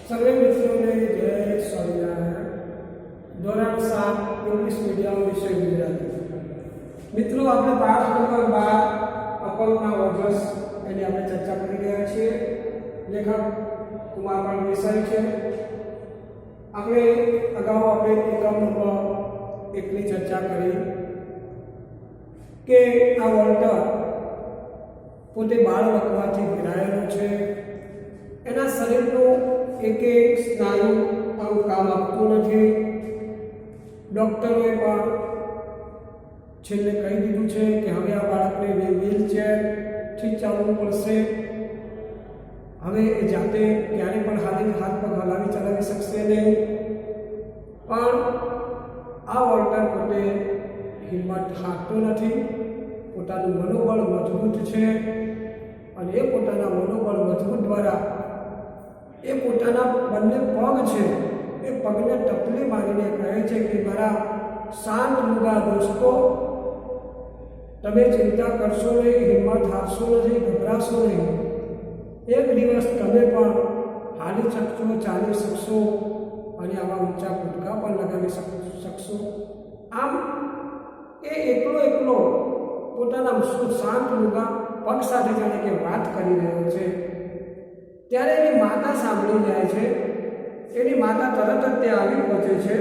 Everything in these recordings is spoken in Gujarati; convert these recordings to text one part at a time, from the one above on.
સર્વે મિત્રોને જય સ્વામિનારાયણ। ધોરણ 7 ઇંગ્લિશ મીડિયમ વિષય ગુજરાતી। મિત્રો આપણે પાઠ નંબર 12 અપંગના ઓજસ એની આપણે ચર્ચા કરી રહ્યા છીએ। લેખક કુમારપાળ દેસાઈ છે। આપણે અગાઉ એકમ નંબર 1 ની ચર્ચા કરી કે આ વોલ્ટર પોતે બાળ લખવાથી ઘેરાયેલો છે। એના શરીરનું એક સ્નાયુ અંગ કામ આપતું નથી। ડૉક્ટરોએ પણ છેલ્લે કહી દીધું છે કે હવે આ બાળકને વ્હીલચેરથી ચાલવું પડશે। હવે એ જાતે ક્યારે પણ હાથ પગ હલાવી ચલાવી શકશે નહીં। પણ આ વોલ્ટર પોતે હિંમત હારતો નથી। પોતાનું મનોબળ મજબૂત છે અને એ પોતાના મનોબળ મજબૂત દ્વારા એ પોતાના બંને પગ છે એ પગને ટપલી મારીને કહે છે કે મારા શાંત મુગા દોસ્તો, તમે ચિંતા કરશો નહીં, હિંમત હારશો નહીં, ગભરાશો નહીં। એક દિવસ તમે પણ હાલી શકશો, ચાલી શકશો અને આવા ઊંચા કૂદકા પણ લગાવી શકશો। આમ એ એકલો પોતાના શાંત મુગા પગ સાથે જાણે કે વાત કરી રહ્યો છે। ત્યારે એની માતા સાંભળી જાય છે। એની માતા તરત જ ત્યાં આવી પહોંચે છે।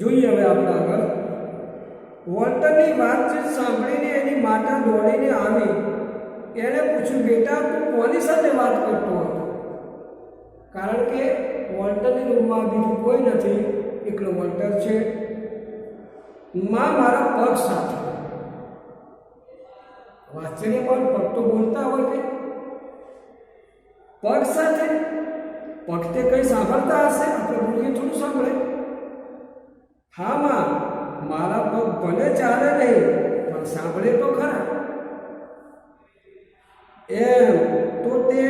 જોઈએ હવે આપણે આગળ। વોલ્ટરની વાતચીત સાંભળીને એની માતા દોડીને આવી। એણે પૂછ્યું, બેટા તું કોની સાથે વાત કરતો હતો? કારણ કે વોલ્ટરની રૂમમાં બીજું કોઈ નથી, એકલો વોલ્ટર છે। માં, મારા પગ સાથે। આશ્ચર્ય પણ પગ તો બોલતા હોય કે પગ સાથે? પગ તે કંઈ સાંભળતા હશે, આપણે બોલીએ થોડું સાંભળે। હા માં, મારા પગ ભલે ચાલે નહીં પણ સાંભળે તો ખરા। એમ તો તે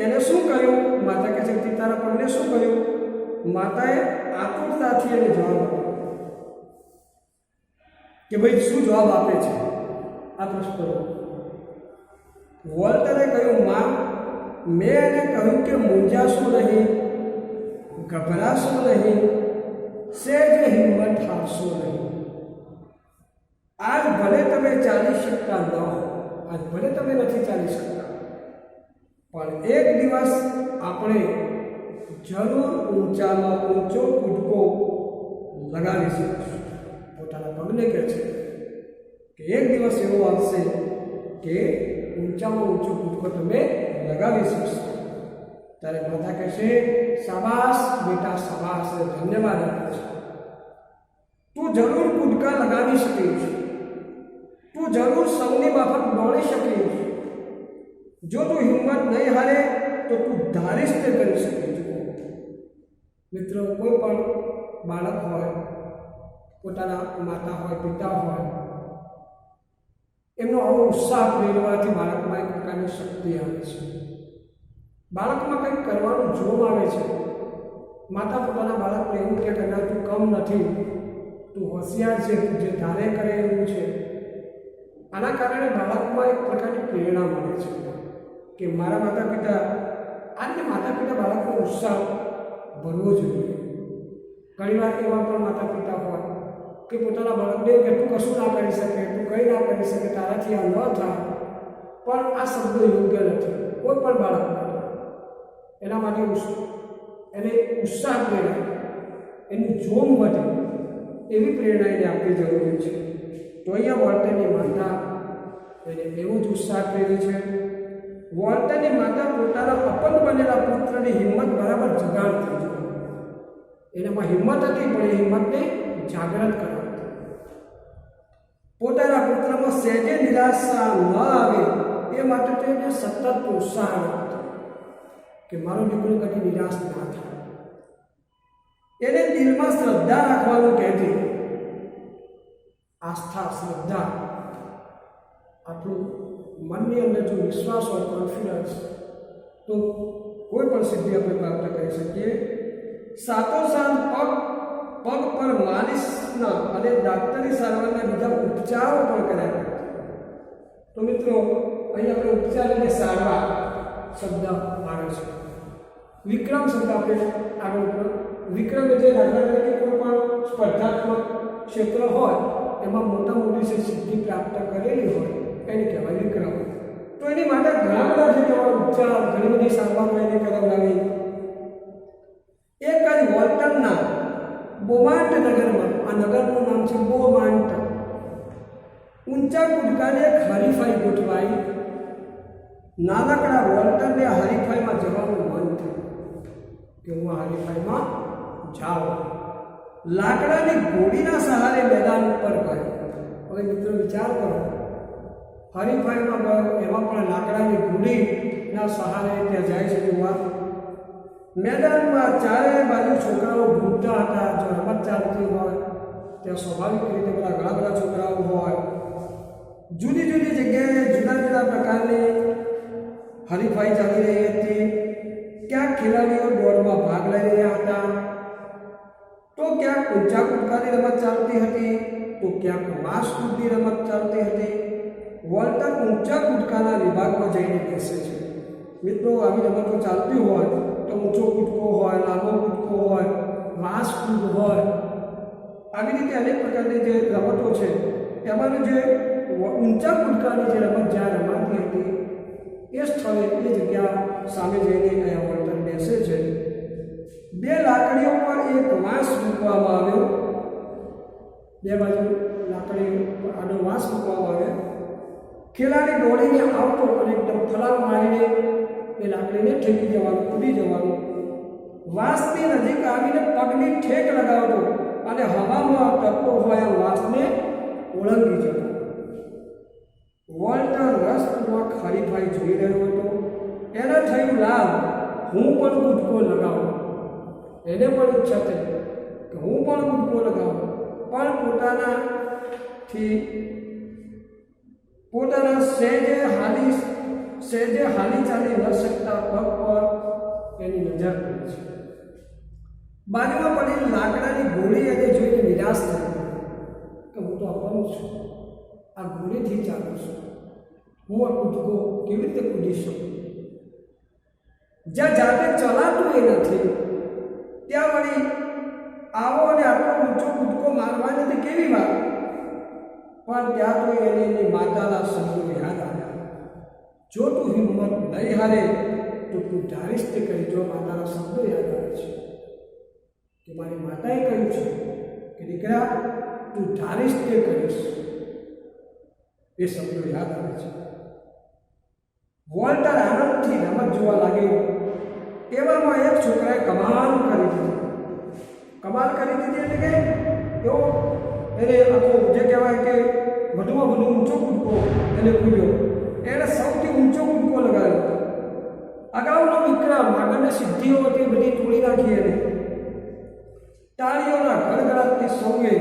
એને શું કહ્યું? માતા કહે છે, તારા પગને શું કહ્યું? માતાએ આતુરતાથી એને જવાબ આપ્યો કે ભાઈ શું જવાબ આપે છે આ પ્રશ્નનો? વોલ્ટરે કહ્યું, માં, મેં એને કહ્યું કે મૂંઝાશો નહીં, ગભરાશો નહીં, સહેજ હિંમત હારશો નહીં। આજ ભલે તમે ચાલી શકતા ન હો, આજ ભલે તમે નથી ચાલી શકતા, પણ એક દિવસ આપણે જરૂર ઊંચામાં ઊંચો કૂદકો લગાવી શકીશું। પોતાના પગને કહે છે કે એક દિવસ એવો આવશે કે ઊંચામાં ઊંચો કૂદકો તમે લગાવી શકશો। ત્યારે માતા કહેશે, શાબાશ બેટા, શાબાશ, ધન્યવાદ આપે છે। તું જરૂર કૂદકા લગાવી શકીશ, તું જરૂર સૌની માફક દોડી શકીશ। જો તું હિંમત નહીં હારે તો તું ધારીશ તે કરી શકીશ। મિત્રો, કોઈ પણ બાળક હોય, પોતાના માતા હોય, પિતા હોય, એમનો આવો ઉત્સાહ પ્રેરવાથી બાળકમાં એક પ્રકારની શક્તિ આવે છે। બાળકમાં કંઈક કરવાનું જોમ આવે છે। માતા પોતાના બાળકને એવું કહે કે ના, તું કમ નથી, તું હોશિયાર છે, તું જે ધારે કરે એવું છે। આના કારણે બાળકમાં એક પ્રકારની પ્રેરણા મળે છે કે મારા માતા પિતા, આજે માતા પિતા બાળકનો ઉત્સાહ ભરવો જોઈએ। ઘણીવાર એવા પણ માતા પિતા હોય કે પોતાના બાળકને કે તું કશું ના કરી શકે, તું કંઈ ના કરી શકે, તારાથી આ ન થાય। પણ આ શબ્દ યોગ્ય નથી કોઈ પણ બાળક માટે। એના માટે એને ઉત્સાહ પ્રેરણા, એનું જોમ વધે એવી પ્રેરણા એને આપવી જરૂરી છે। તો અહીંયા વોલ્ટરની માતા એને એવો જ ઉત્સાહ પ્રેરે છે। વોલ્ટરની માતા પોતાના અપંગ બનેલા પુત્રની હિંમત બરાબર જગાડતી હતી। એનામાં હિંમત હતી પણ એ હિંમતને જાગૃત કરાવતી। પોતાના પુત્રમાં સહેજે નિરાશા ન આવે એ માટે તેને સતત પ્રોત્સાહન આપતી કે મારો દીકરો કદી નિરાશ ના થાય। એને દિલમાં શ્રદ્ધા રાખવાનું કહેતી। આસ્થા, શ્રદ્ધા, આપણું મનની અંદર જો વિશ્વાસ હોય, કોન્ફિડન્સ, તો કોઈ પણ સિદ્ધિ આપણે પ્રાપ્ત કરી શકીએ। સાથોસાથ પગ પર માલિશના અને ડાક્ટરી સારવારના બીજા ઉપચારો પણ કર્યા કરતા। તો મિત્રો, અહીં આપણે ઉપચાર અને સારવાર શબ્દ આવે છે। વિક્રમ શબ્દ આપણે આગળ ઉપર વિક્રમ એટલે દાખલા તરીકે કોઈ પણ સ્પર્ધાત્મક ક્ષેત્ર હોય એમાં મોટી છે સિદ્ધિ પ્રાપ્ત કરેલી હોય એને કહેવાય વિક્રમ. તો એની માટે ઘણા બધા જે કહેવાય ઉપચાર ઘણી બધી સારવારો એને કરાવડાવી. એક કઈ વોલ્ટનના બોમાન્ટ નગરમાં, આ નગરનું નામ છે બોમાન્ટ, ઊંચા કૂદકાની એક હરીફાઈ ગોઠવાઈ. નાનકડા વોલ્ટનને હરીફાઈમાં જવાનું મન થયું કે હું આ હરીફાઈમાં જાઉં. લાકડાની ઘોડીના સહારે મેદાન ઉપર ગયો. હવે મિત્રો વિચાર કરો, હરીફાઈમાં ગયો, એમાં પણ લાકડાની ઘોડીના સહારે ત્યાં જાય છે જોવા. મેદાનમાં ચારે બાજુ છોકરાઓ ઘૂમતા હતા. જો રમત ચાલતી હોય ત્યાં સ્વાભાવિક રીતે ઘણા બધા છોકરાઓ હોય. જુદી જુદી જગ્યાએ જુદા જુદા પ્રકારની હરીફાઈ ચાલી રહી હતી. ક્યાંક ખેલાડીઓ દોડમાં ભાગ લઈ રહ્યા હતા, તો ક્યાંક ઊંચા કૂદકાની રમત ચાલતી હતી, તો ક્યાંક વાંસ કૂદની રમત ચાલતી હતી. વોલ્ટર ઊંચા કૂદકાના વિભાગમાં જઈને બેસે છે. મિત્રો, આવી રમતો ચાલતી હોય તો ઊંચો કૂદકો હોય, લાંબો કૂદકો હોય, વાંસ કૂદ હોય, આવી રીતે અનેક પ્રકારની જે રમતો છે એમાંનું જે ઊંચા કૂદકાની જે રમત જ્યાં રમાતી હતી એ સ્થળે એ જગ્યા સામે જઈને અહીંયા વોલ્ટર બેસે છે. બે લાકડીઓ પર એક વાંસ મૂકવામાં આવ્યો. બે બાજુ લાકડી પર આડો વાંસ મૂકવામાં આવ્યો. ખેલાડી દોડીને આવતો અને એકદમ ફલાંગ મારીને એ લાકડીને ઠેકી જવાનું, કૂદી જવાનું. વાંસની નજીક આવીને પગની ઠેક લગાવતો અને હવામાં તરતો હોય વાંસને ઓળંગી જતો. વોલ્ટર રસપૂર્વક હરીફાઈ જોઈ રહ્યો હતો. એને થયું લાભ, હું પણ કૂદકો લગાવું. એને પણ ઈચ્છા થઈ કે હું પણ કૂદકો લગાવું, પણ પોતાના સહેજે હાલી ચાલી ન શકતા પગ પર એની નજર પડી છે. બાજુમાં પડેલી લાકડાની ગોળી એને જોઈને નિરાશ થઈ કે હું તો અપંગ છું, આ ગોળીથી ચાલું છું, હું આ કૂદકો કેવી રીતે કૂદી શકું? જ્યાં જાતે ચલાતું એ નથી ત્યાં વળી આવો અને આટલો ઊંચો કૂદકો મારવાની તો કેવી વાત? પણ ત્યાં તો એને એની માતાના શબ્દો યાદ આવ્યા, જો તું હિંમત નહીં હારે તો તું ધારીશ તે કરી. જો માતાના શબ્દો યાદ આવે છે કે મારી માતાએ કહ્યું છે કે દીકરા તું ધારીશ તે કરીશ, એ શબ્દો યાદ આવે છે. વોલ્ટર આનંદથી રમત જોવા લાગ્યો. એવામાં એક છોકરાએ કમાલ કરી દીધી. કમાલ કરી દીધી એટલે કે એવો એને આખો જે કહેવાય કે વધુમાં વધુ ઊંચો કૂદકો એને કૂદ્યો. એણે સૌથી ઊંચો કૂદકો લગાવ્યો. અગાઉનો વિક્રમ, આગળની સિદ્ધિઓ હતી બધી તોડી નાખી એને. તાળીઓના ગડગડાટથી સૌએ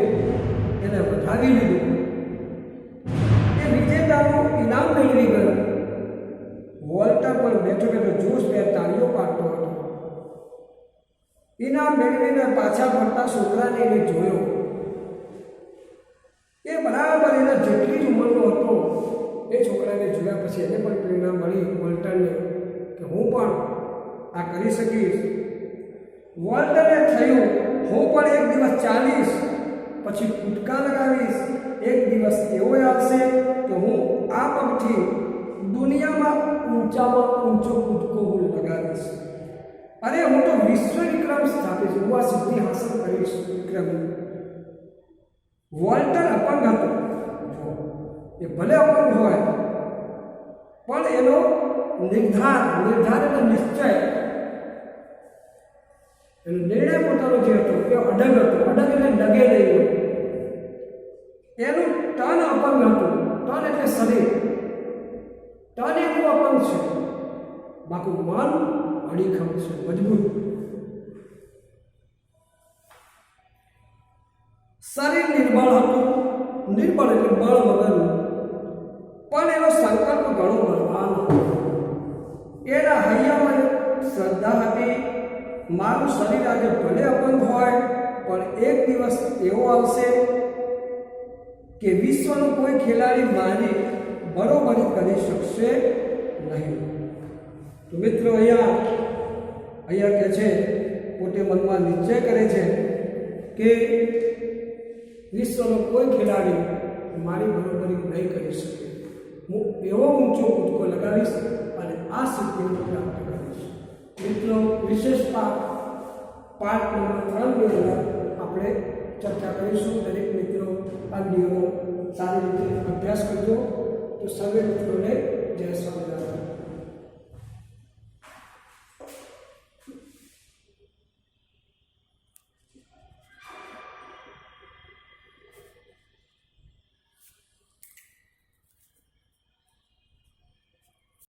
એને વધાવી લીધું. એ વિજેતાનું ઇનામ મેળવી ગયો. વોલ્ટર પણ બેઠો જોશભેર તાળીઓ પાડતો હતો. ઇનામ મેળવીને પાછા ફરતા છોકરાને એને જોયો. એ બરાબર એના જેટલી જ ઉંમરનો હતો. એ છોકરાને જોયા પછી એને પણ પ્રેરણા મળી વોલ્ટરને કે હું પણ આ કરી શકીશ. વોલ્ટરને થયું હું પણ એક દિવસ ચાલીશ, પછી કૂદકા લગાવીશ. એક દિવસ એવો આવશે કે હું આ પગથી દુનિયામાં ઊંચામાં ઊંચો કૂદકો હું લગાવીશ. અરે હું તો વિશ્વ વિક્રમ સ્થાપીશ, હું આ સિદ્ધિ હાંસલ કરીશ. વિક્રમ. વોલ્ટર અપંગ હતો. એ ભલે અપંગ હોય પણ એનો નિર્ધાર એટલે નિશ્ચય, એનો નિર્ણય પોતાનો જે હતો એ અડગ હતો. અડગ એટલે ડગે નહીં. એનું તન અપંગ હતું. તન એટલે શરીર. તન એટલું અપંગ છે, બાકી મન અડીખમ છે, મજબૂત. શરીર નિર્બળ હતું. નિર્બળ એટલે બળ વગરનું. પણ એનો સંકલ્પ ઘણો બળવાન હતો. એના હૈયામાં શ્રદ્ધા હતી, મારું શરીર આજે ભલે અપંગ હોય પણ એક દિવસ એવો આવશે કે વિશ્વનો કોઈ ખેલાડી મારી બરોબરી કરી શકશે નહીં. તો મિત્રો, અહીંયા અહીંયા કહે છે પોતે મનમાં નિશ્ચય કરે છે કે વિશ્વનો કોઈ ખેલાડી મારી બરોબરી નહીં કરી શકે. હું એવો ઊંચો કૂદકો લગાવીશ અને આ સિદ્ધિને પ્રાપ્ત કરીશ. મિત્રો, વિશેષ પાઠ નંબર 3 ની અંદર આપણે ચર્ચા કરીશું. દરેક મિત્રો આ વિડીયોનો સારી રીતે અભ્યાસ કરજો. તો સર્વે મિત્રોને જય સ્વામિનારાયણ.